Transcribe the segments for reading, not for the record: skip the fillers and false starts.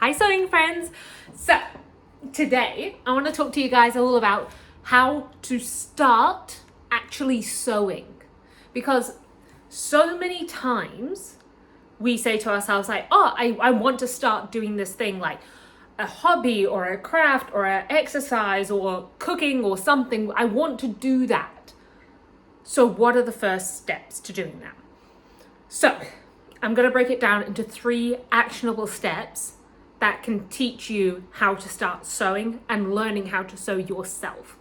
Hi sewing friends! So today I want to talk to you guys all about how to start actually sewing, because so many times we say to ourselves like, oh, I want to start doing this thing, like a hobby or a craft or an exercise or cooking or something. I want to do that. So what are the first steps to doing that? So I'm going to break it down into 3 actionable steps that can teach you how to start sewing and learning how to sew yourself.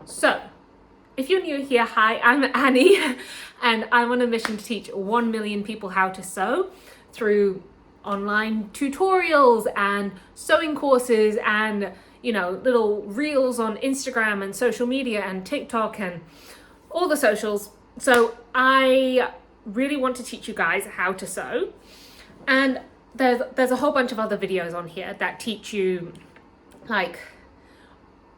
So if you're new here, hi, I'm Annie, and I'm on a mission to teach 1 million people how to sew through online tutorials and sewing courses and, little reels on Instagram and social media and TikTok and all the socials. So I really want to teach you guys how to sew, and there's a whole bunch of other videos on here that teach you like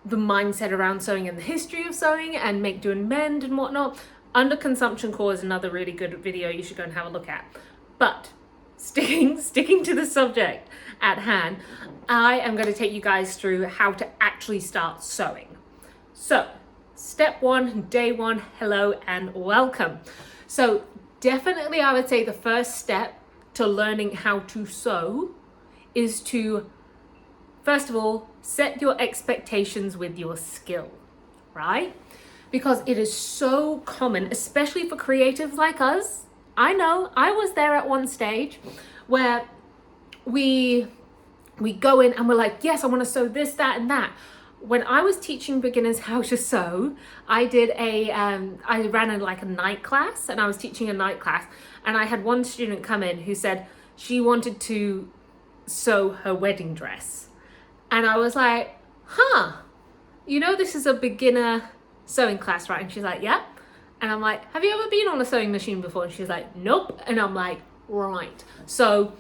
the mindset around sewing and the history of sewing and make, do and mend and whatnot. Under Consumption Core is another really good video you should go and have a look at. But sticking to the subject at hand, I am going to take you guys through how to actually start sewing. So step 1, day 1, hello and welcome. So definitely I would say the first step to learning how to sew is to, first of all, set your expectations with your skill, right? Because it is so common, especially for creatives like us. I know, I was there at one stage where we go in and we're like, yes, I want to sew this, that, and that. When I was teaching beginners how to sew, I ran a night class, and I was teaching a night class, and I had one student come in who said she wanted to sew her wedding dress. And I was like, this is a beginner sewing class, right? And she's like, yeah. And I'm like, have you ever been on a sewing machine before? And she's like, nope. And I'm like, right. So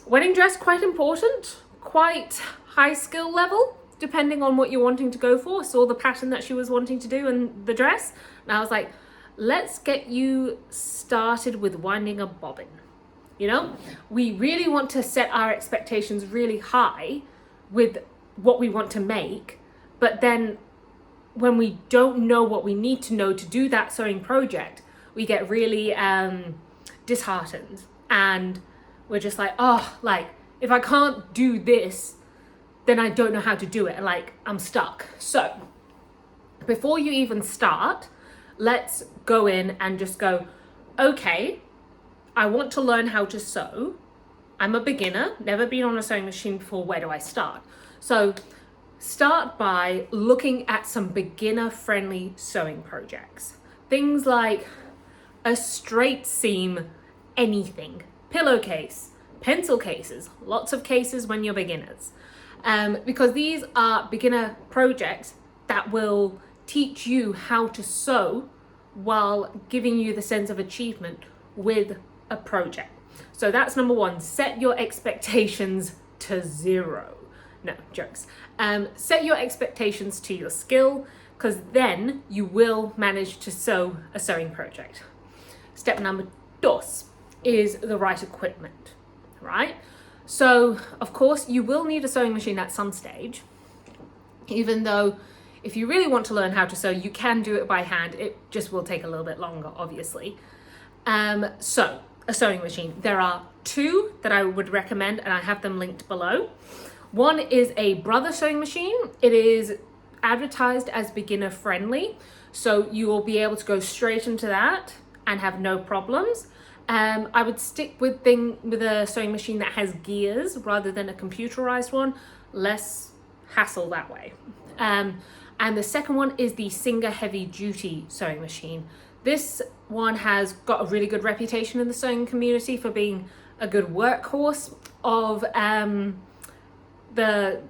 wedding dress, quite important, quite high skill level, depending on what you're wanting to go for. Saw the pattern that she was wanting to do and the dress. And I was like, let's get you started with winding a bobbin. We really want to set our expectations really high with what we want to make. But then when we don't know what we need to know to do that sewing project, we get really disheartened. And we're just like, if I can't do this, then I don't know how to do it. I'm stuck. So before you even start, let's go in and just go, okay, I want to learn how to sew. I'm a beginner, never been on a sewing machine before. Where do I start? So start by looking at some beginner-friendly sewing projects. Things like a straight seam, anything, pillowcase, pencil cases, lots of cases when you're beginners. Because these are beginner projects that will teach you how to sew while giving you the sense of achievement with a project. So that's number 1, set your expectations to 0. No, jokes. Set your expectations to your skill, because then you will manage to sew a sewing project. Step number 2 is the right equipment, right? So, of course, you will need a sewing machine at some stage, even though if you really want to learn how to sew, you can do it by hand. It just will take a little bit longer, obviously. So, a sewing machine. There are 2 that I would recommend, and I have them linked below. One is a Brother sewing machine. It is advertised as beginner friendly, so you will be able to go straight into that and have no problems. I would stick with a sewing machine that has gears rather than a computerized one, less hassle that way. And the second one is the Singer heavy duty sewing machine. This one has got a really good reputation in the sewing community for being a good workhorse of the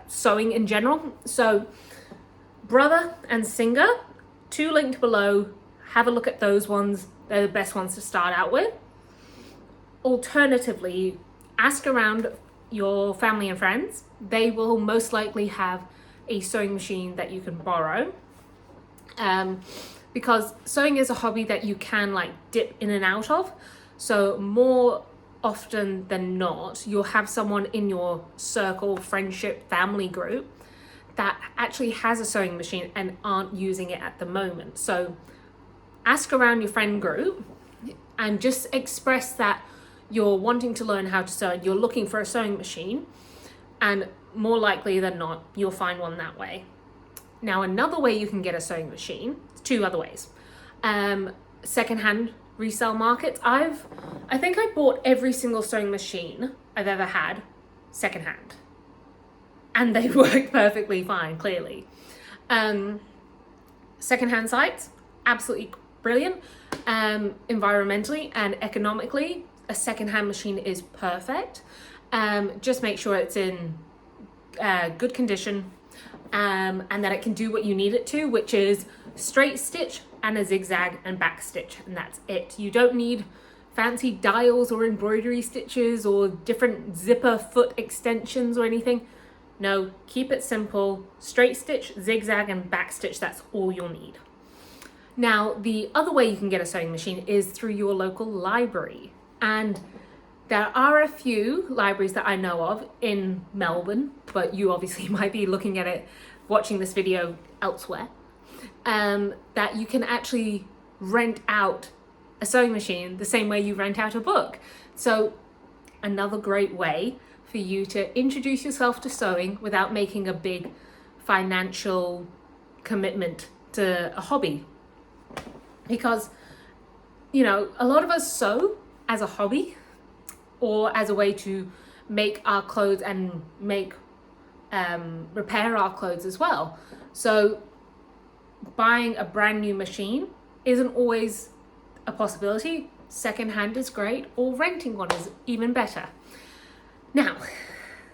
sewing in general. So Brother and Singer, 2 linked below. Have a look at those ones. They're the best ones to start out with. Alternatively, ask around your family and friends. They will most likely have a sewing machine that you can borrow. Because sewing is a hobby that you can dip in and out of. So more often than not, you'll have someone in your circle, friendship, family group that actually has a sewing machine and aren't using it at the moment. So ask around your friend group and just express that you're wanting to learn how to sew and you're looking for a sewing machine, and more likely than not, you'll find one that way. Now, another way you can get a sewing machine, two other ways. Secondhand resale markets. I think I bought every single sewing machine I've ever had secondhand, and they work perfectly fine, clearly. Secondhand sites, absolutely brilliant. Environmentally and economically, a secondhand machine is perfect. Just make sure it's in good condition, and that it can do what you need it to, which is straight stitch and a zigzag and back stitch, and that's it. You don't need fancy dials or embroidery stitches or different zipper foot extensions or anything. No, keep it simple, straight stitch, zigzag and back stitch, that's all you'll need. Now, the other way you can get a sewing machine is through your local library, and there are a few libraries that I know of in Melbourne, but you obviously might be looking at it, watching this video elsewhere, that you can actually rent out a sewing machine the same way you rent out a book. So another great way for you to introduce yourself to sewing without making a big financial commitment to a hobby. Because, you know, a lot of us sew as a hobby or as a way to make our clothes and repair our clothes as well. So buying a brand new machine isn't always a possibility. Secondhand is great, or renting one is even better. Now,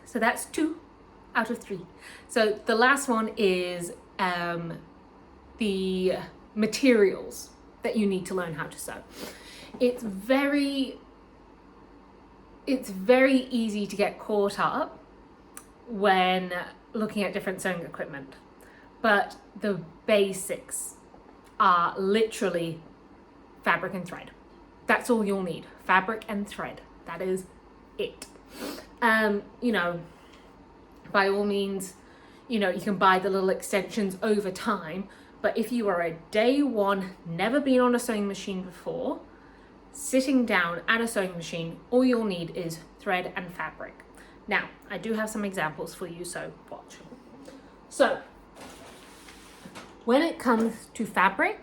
so that's 2 out of 3. So the last one is the materials that you need to learn how to sew. It's very easy to get caught up when looking at different sewing equipment, but the basics are literally fabric and thread. That's all you'll need, fabric and thread. That is it. You know, by all means, you know, you can buy the little extensions over time, but if you are a day one, never been on a sewing machine before, sitting down at a sewing machine, all you'll need is thread and fabric. Now, I do have some examples for you, so watch. So, when it comes to fabric,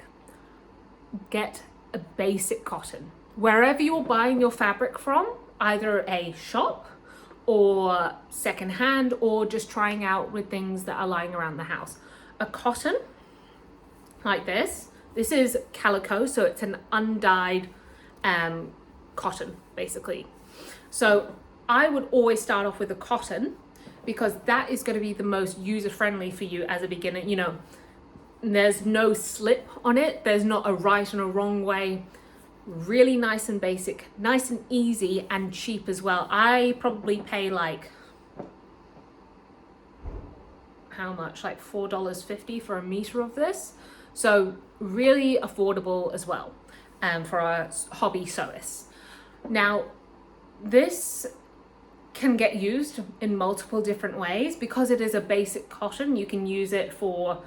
get a basic cotton. Wherever you're buying your fabric from, either a shop or secondhand or just trying out with things that are lying around the house. A cotton like this is calico, so it's an undyed cotton basically. So I would always start off with a cotton because that is going to be the most user-friendly for you as a beginner. You know, there's no slip on it, there's not a right and a wrong way. Really nice and basic, nice and easy and cheap as well. I probably pay like, how much? Like $4.50 for a meter of this. So really affordable as well for a hobby sewist. Now, this can get used in multiple different ways. Because it is a basic cotton, you can use it for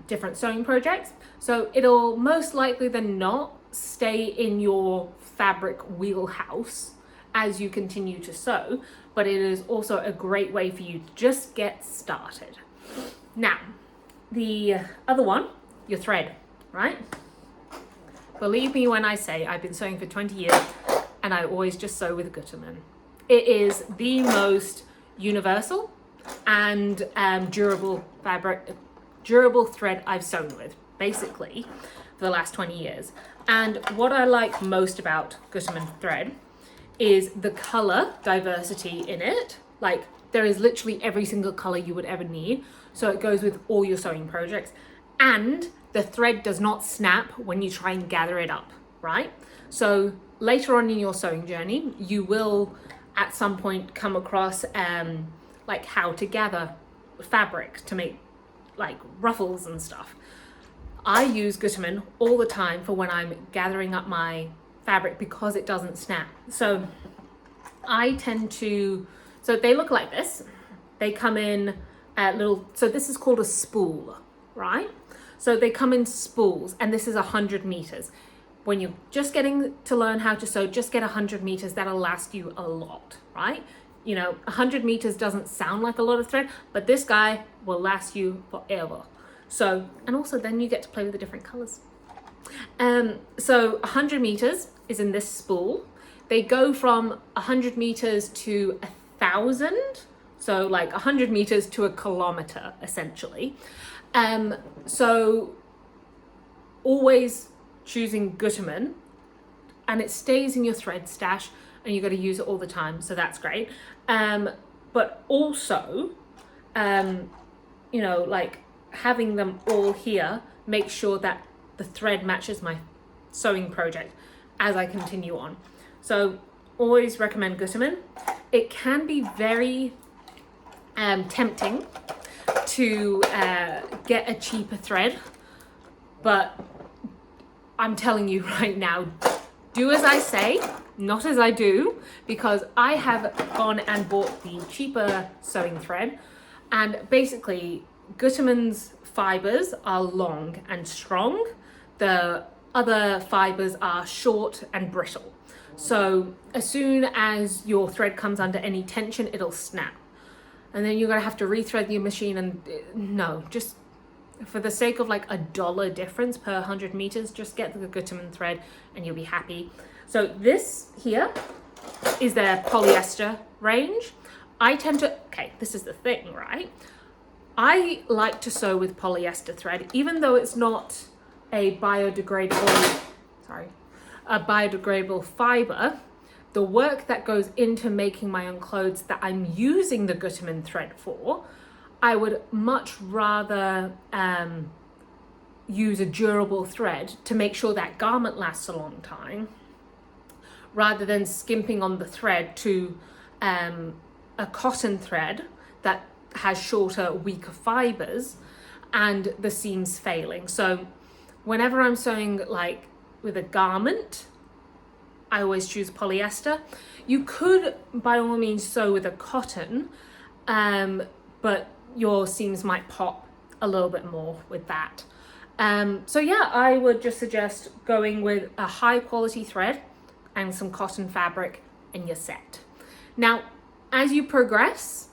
different sewing projects. So it'll most likely than not stay in your fabric wheelhouse as you continue to sew, but it is also a great way for you to just get started. Now, the other one, your thread, right? Believe me when I say I've been sewing for 20 years and I always just sew with Gutermann. It is the most universal and durable thread I've sewn with, basically, for the last 20 years. And what I like most about Gutermann thread is the color diversity in it. Like, there is literally every single color you would ever need. So it goes with all your sewing projects. And the thread does not snap when you try and gather it up, right? So later on in your sewing journey, you will at some point come across like how to gather fabric to make like ruffles and stuff. I use Gutermann all the time for when I'm gathering up my fabric because it doesn't snap. So I tend to, so they look like this. They come in little, so this is called a spool, right? So they come in spools, and this is 100 meters. When you're just getting to learn how to sew, just get 100 meters. That'll last you a lot, right? 100 meters doesn't sound like a lot of thread, but this guy will last you forever. So, and also then you get to play with the different colors. So 100 meters is in this spool. They go from 100 meters to 1,000. So like 100 meters to a kilometer, essentially. So always choosing Gutermann, and it stays in your thread stash, and you got to use it all the time. So that's great. But also, like having them all here, make sure that the thread matches my sewing project as I continue on. So always recommend Gutermann. It can be very tempting to get a cheaper thread, but I'm telling you right now, do as I say, not as I do, because I have gone and bought the cheaper sewing thread, and basically Gutermann's fibers are long and strong. The other fibers are short and brittle. So as soon as your thread comes under any tension, it'll snap. And then you're gonna have to rethread your machine, and no, just for the sake of like $1 difference per 100 meters, just get the Gutermann thread and you'll be happy. So this here is their polyester range. I tend to, okay, this is the thing, right? I like to sew with polyester thread, even though it's not a biodegradable fiber. The work that goes into making my own clothes that I'm using the Gutermann thread for, I would much rather use a durable thread to make sure that garment lasts a long time, rather than skimping on the thread to a cotton thread that has shorter, weaker fibers and the seams failing. So whenever I'm sewing like with a garment, I always choose polyester. You could by all means sew with a cotton, but your seams might pop a little bit more with that. So yeah, I would just suggest going with a high quality thread and some cotton fabric and you're set. Now, as you progress,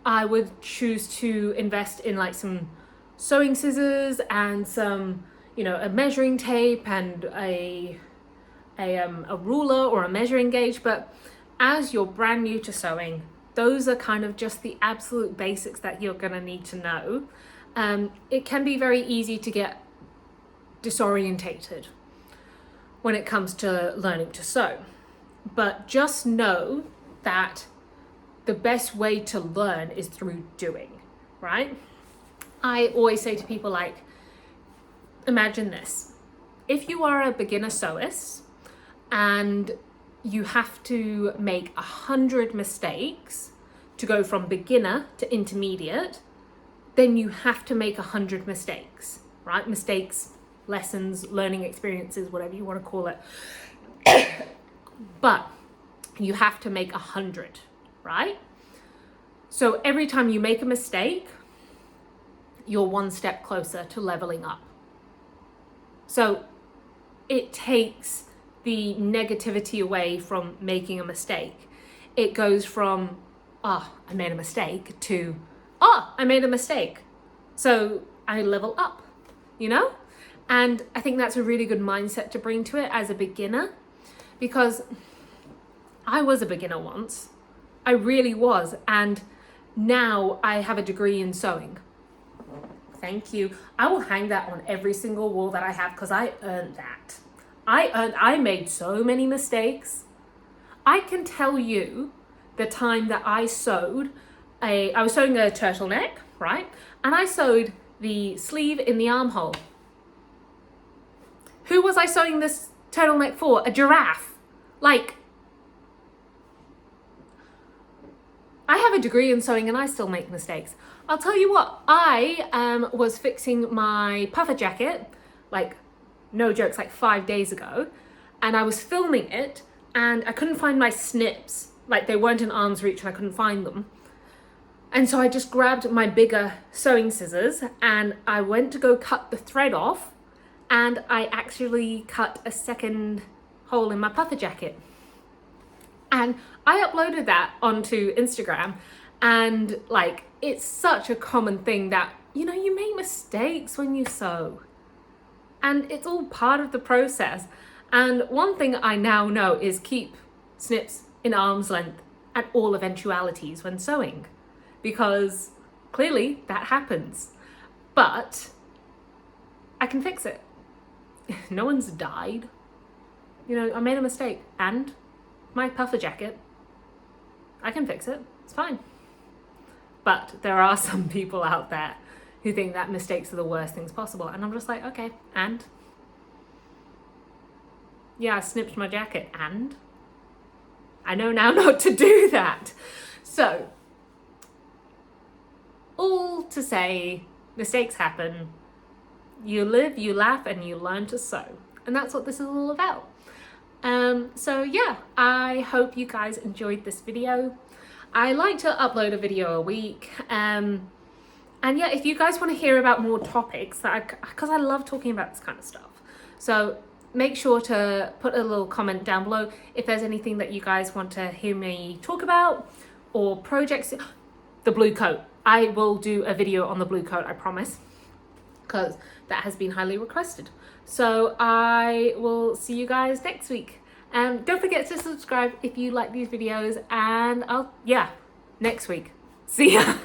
I would choose to invest in like some sewing scissors and some, a measuring tape and a ruler or a measuring gauge. But as you're brand new to sewing, those are kind of just the absolute basics that you're gonna need to know. It can be very easy to get disorientated when it comes to learning to sew. But just know that the best way to learn is through doing, right? I always say to people, like, imagine this. If you are a beginner sewist and you have to make 100 mistakes to go from beginner to intermediate, then you have to make 100 mistakes, right? Mistakes, lessons, learning experiences, whatever you want to call it. But you have to make 100, right? So every time you make a mistake, you're one step closer to leveling up. So it takes the negativity away from making a mistake. It goes from, I made a mistake, to, I made a mistake, so I level up, And I think that's a really good mindset to bring to it as a beginner, because I was a beginner once. I really was. And now I have a degree in sewing. Thank you. I will hang that on every single wall that I have, because I earned that. I made so many mistakes. I can tell you the time that I was sewing a turtleneck, right? And I sewed the sleeve in the armhole. Who was I sewing this turtleneck for? A giraffe. Like, I have a degree in sewing and I still make mistakes. I'll tell you what, I was fixing my puffer jacket, like, no jokes, like 5 days ago, and I was filming it, and I couldn't find my snips. Like, they weren't in arm's reach and I couldn't find them. And so I just grabbed my bigger sewing scissors and I went to go cut the thread off, and I actually cut a second hole in my puffer jacket. And I uploaded that onto Instagram, and like, it's such a common thing that, you know, you make mistakes when you sew, and it's all part of the process. And one thing I now know is keep snips in arm's length at all eventualities when sewing, because clearly that happens. But I can fix it. No one's died. You know, I made a mistake, and my puffer jacket, I can fix it. It's fine. But there are some people out there who think that mistakes are the worst things possible, and I'm just like, okay, and? Yeah, I snipped my jacket, and? I know now not to do that. So, all to say, mistakes happen. You live, you laugh, and you learn to sew. And that's what this is all about. So yeah, I hope you guys enjoyed this video. I like to upload a video a week. And yeah, if you guys want to hear about more topics, because I love talking about this kind of stuff. So make sure to put a little comment down below if there's anything that you guys want to hear me talk about, or projects. The blue coat. I will do a video on the blue coat, I promise, because that has been highly requested. So I will see you guys next week. Don't forget to subscribe if you like these videos, and next week. See ya.